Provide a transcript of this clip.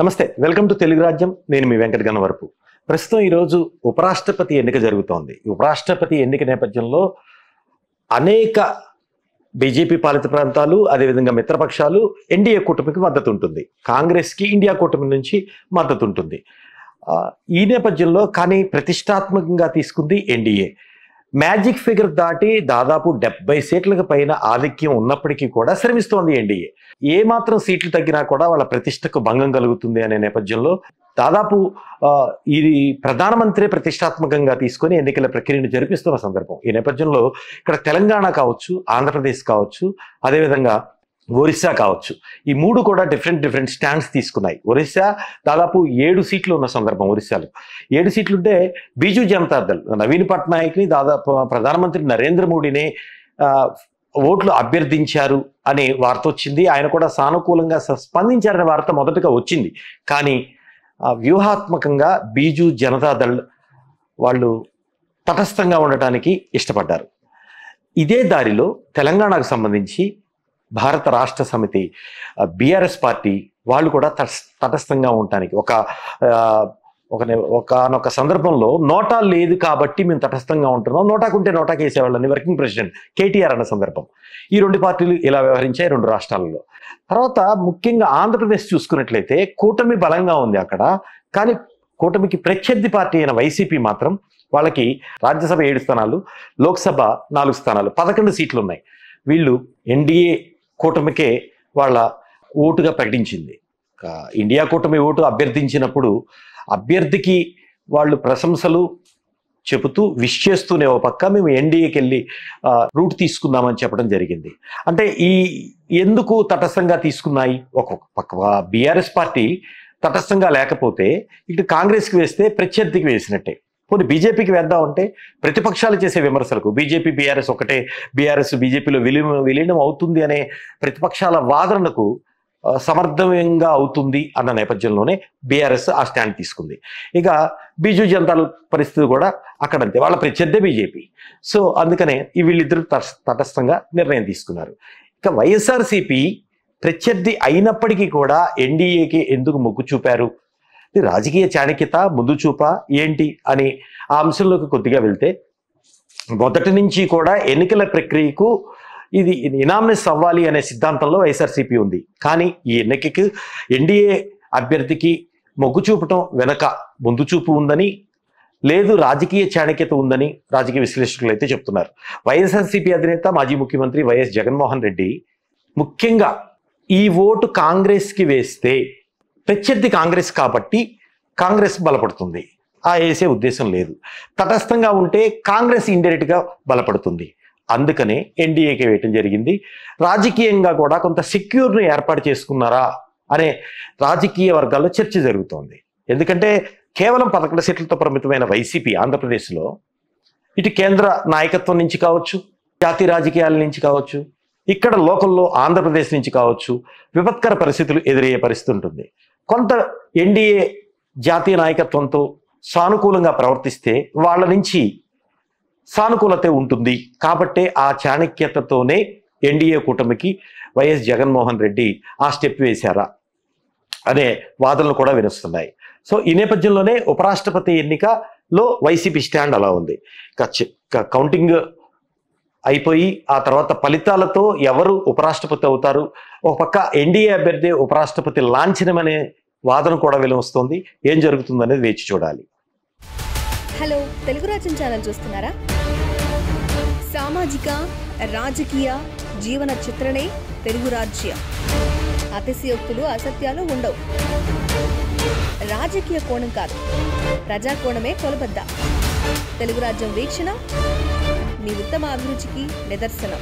నమస్తే, welcome to Telugu రాజ్యం. నేను మీ వెంకట గన్నవరపు. ప్రస్తుతం ఈరోజు ఉపరాష్ట్రపతి ఎన్నిక జరుగుతోంది. ఉపరాష్ట్రపతి ఎన్నిక నేపథ్యంలో అనేక బీజేపీ పాలిత ప్రాంతాలు, అదేవిధంగా మిత్రపక్షాలు ఎన్డీఏ కూటమికి మద్దతు ఉంటుంది. కాంగ్రెస్కి ఇండియా కూటమి నుంచి మద్దతు ఉంటుంది. ఈ నేపథ్యంలో కానీ ప్రతిష్టాత్మకంగా తీసుకుంది ఎన్డీఏ. మ్యాజిక్ ఫిగర్ దాటి దాదాపు 70 సీట్లకు పైన ఆధిక్యం ఉన్నప్పటికీ కూడా శ్రమిస్తోంది ఎన్డీఏ. ఏ మాత్రం సీట్లు తగ్గినా కూడా వాళ్ళ ప్రతిష్టకు భంగం కలుగుతుంది అనే నేపథ్యంలో దాదాపు ఇది ప్రధానమంత్రి ప్రతిష్టాత్మకంగా తీసుకొని ఎన్నికల ప్రక్రియను జరిపిస్తున్న సందర్భం. ఈ నేపథ్యంలో ఇక్కడ తెలంగాణ కావచ్చు, ఆంధ్రప్రదేశ్ కావచ్చు, అదేవిధంగా ఒరిస్సా కావచ్చు, ఈ మూడు కూడా డిఫరెంట్ స్టాండ్స్ తీసుకున్నాయి. ఒరిస్సా దాదాపు 7 సీట్లు ఉన్న సందర్భం. ఒరిస్సాలో 7 సీట్లుంటే బీజూ జనతా దళ్ నవీన్ పట్నాయక్ని దాదాపు ప్రధానమంత్రి నరేంద్ర మోడీని ఓట్లు అభ్యర్థించారు అనే వార్త వచ్చింది. ఆయన కూడా సానుకూలంగా స్పందించారనే వార్త మొదటగా వచ్చింది. కానీ వ్యూహాత్మకంగా బీజూ జనతా దళ్ వాళ్ళు తటస్థంగా ఉండటానికి ఇష్టపడ్డారు. ఇదే దారిలో తెలంగాణకు సంబంధించి భారత రాష్ట్ర సమితి బీఆర్ఎస్ పార్టీ వాళ్ళు కూడా తటస్థంగా ఉండటానికి ఒకనొక సందర్భంలో నోటా లేదు కాబట్టి మేము తటస్థంగా ఉంటున్నాం, నోటాకుంటే నోటాకి వేసేవాళ్ళని వర్కింగ్ ప్రెసిడెంట్ కేటీఆర్ అన్న సందర్భం. ఈ 2 పార్టీలు ఇలా వ్యవహరించాయి 2 రాష్ట్రాలలో. తర్వాత ముఖ్యంగా ఆంధ్రప్రదేశ్ చూసుకున్నట్లయితే కూటమి బలంగా ఉంది అక్కడ. కానీ కూటమికి ప్రత్యర్థి పార్టీ అయిన వైసీపీ మాత్రం వాళ్ళకి రాజ్యసభ 7 స్థానాలు, లోక్సభ 4 స్థానాలు, 11 సీట్లు ఉన్నాయి. వీళ్ళు ఎన్డీఏ కూటమికే వాళ్ళ ఓటుగా ప్రకటించింది. ఇండియా కూటమి ఓటు అభ్యర్థించినప్పుడు అభ్యర్థికి వాళ్ళు ప్రశంసలు చెబుతూ విష్ చేస్తూనే ఓ పక్క మేము ఎన్డీఏకి వెళ్ళి రూట్ తీసుకుందామని చెప్పడం జరిగింది. అంటే ఎందుకు తటస్థంగా తీసుకున్నాయి? ఒక పక్క బీఆర్ఎస్ పార్టీ తటస్థంగా లేకపోతే ఇటు కాంగ్రెస్కి వేస్తే ప్రత్యర్థికి వేసినట్టే. పోనీ బీజేపీకి వేద్దామంటే ప్రతిపక్షాలు చేసే విమర్శలకు బీజేపీ బీఆర్ఎస్ ఒకటే, బీఆర్ఎస్ బీజేపీలో విలీనం అవుతుంది అనే ప్రతిపక్షాల వాదనకు సమర్థంగా అవుతుంది అన్న నేపథ్యంలోనే బీఆర్ఎస్ ఆ స్టాండ్ తీసుకుంది. ఇక బీజూ జనతా పరిస్థితి కూడా అక్కడంతే, వాళ్ళ ప్రత్యర్థి బీజేపీ. సో అందుకనే వీళ్ళిద్దరూ తటస్థంగా నిర్ణయం తీసుకున్నారు. ఇక వైఎస్ఆర్సీపీ ప్రత్యర్థి అయినప్పటికీ కూడా ఎన్డీఏకి ఎందుకు మొగ్గు చూపారు? రాజకీయ చాణక్యత, ముందు చూప ఏంటి అని ఆ అంశంలోకి కొద్దిగా వెళ్తే, మొదటి నుంచి కూడా ఎన్నికల ప్రక్రియకు ఇది ఇనామినస్ అవ్వాలి అనే సిద్ధాంతంలో వైఎస్ఆర్సీపీ ఉంది. కానీ ఈ ఎన్నికకి ఎన్డీఏ అభ్యర్థికి మొగ్గు చూపటం వెనక ముందు చూపు ఉందని, లేదు రాజకీయ చాణక్యత ఉందని రాజకీయ విశ్లేషకులు అయితే చెప్తున్నారు. వైఎస్ఆర్సీపీ అధినేత మాజీ ముఖ్యమంత్రి వైఎస్ జగన్మోహన్ రెడ్డి ముఖ్యంగా ఈ ఓటు కాంగ్రెస్కి వేస్తే ప్రత్యర్థి కాంగ్రెస్ కాబట్టి కాంగ్రెస్ బలపడుతుంది, వేసే ఉద్దేశం లేదు. తటస్థంగా ఉంటే కాంగ్రెస్ ఇండైరెక్ట్గా బలపడుతుంది. అందుకనే ఎన్డీఏకి వేయటం జరిగింది. రాజకీయంగా కూడా కొంత సెక్యూర్ను ఏర్పాటు చేసుకున్నారా అనే రాజకీయ వర్గాల్లో చర్చ జరుగుతోంది. ఎందుకంటే కేవలం 11 సీట్లతో పరిమితమైన వైసీపీ ఆంధ్రప్రదేశ్లో ఇటు కేంద్ర నాయకత్వం నుంచి కావచ్చు, జాతీయ రాజకీయాల నుంచి కావచ్చు, ఇక్కడ లోకల్లో ఆంధ్రప్రదేశ్ నుంచి కావచ్చు, విపత్కర పరిస్థితులు ఎదురయ్యే పరిస్థితి ఉంటుంది. కొంత ఎన్డీఏ జాతీయ నాయకత్వంతో సానుకూలంగా ప్రవర్తిస్తే వాళ్ళ నుంచి సానుకూలత ఉంటుంది. కాబట్టే ఆ చాణక్యతతోనే ఎన్డీఏ కూటమికి వైఎస్ జగన్మోహన్ రెడ్డి ఆ స్టెప్ వేశారా అనే వాదనలు కూడా వినిస్తున్నాయి. సో ఈ నేపథ్యంలోనే ఉపరాష్ట్రపతి ఎన్నికలో వైసీపీ స్టాండ్ అలా ఉంది. కౌంటింగ్ అయిపోయి ఆ తర్వాత ఫలితాలతో ఎవరు ఉపరాష్ట్రపతి అవుతారు, ఒక పక్క ఎన్డీఏ అభ్యర్థి ఉపరాష్ట్రపతి లాంఛనం అనే వాదన కూడా విలువస్తుంది. ఏం జరుగుతుందనేది వేచి చూడాలి. హలో, తెలుగు రాజ్యం ఛానల్ చూస్తున్నారా? సామాజిక, రాజకీయ, జీవన చిత్రణే తెలుగు రాజ్యం. అతిశయోక్తులు, అసత్యాలు ఉండవు. రాజకీయ కోణం కాదు, ప్రజా కోణమే కొలబద్ద. తెలుగు రాజ్యం వీక్షణ మీ ఉత్తమ అభిరుచికి నిదర్శనం.